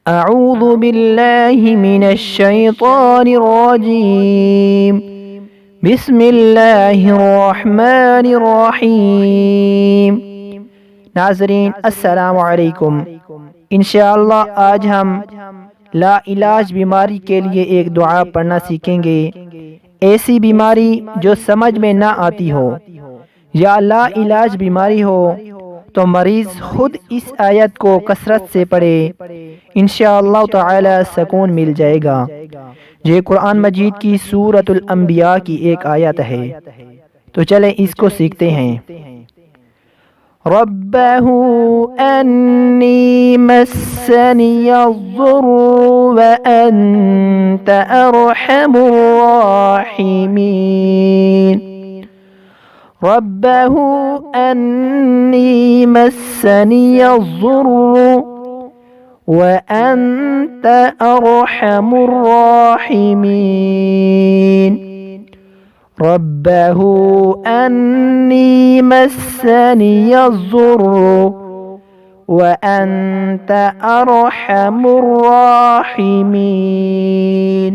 अऊज़ु बिल्लाहि मिनश्शैतानिर्रजीम। बिस्मिल्लाहिर्रहमानिर्रहीम। नाज़रीन अस्सलामु अलैकुम। इंशाअल्लाह आज हम ला इलाज बीमारी के लिए एक दुआ पढ़ना सीखेंगे। ऐसी बीमारी जो समझ में ना आती हो या ला इलाज बीमारी हो तो मरीज़ खुद इस आयत को कसरत से पढ़े, इंशाअल्लाह ताला सुकून मिल जाएगा। ये कुरान मजीद की सूरतुल अंबिया की एक आयत है। तो चलें इसको सीखते हैं। रब्बहू अन्नी मस्सनियज़्ज़ुर्रु व अंत अरहमुर राहिमीन। रब्बहू अन्नी मस्सनियज़्ज़ुर्रु व अंत अरहमुर राहिमीन। रब्बहू अन्नी मस्सनियज़्ज़ुर्रु व अंत अरहमुर राहिमीन।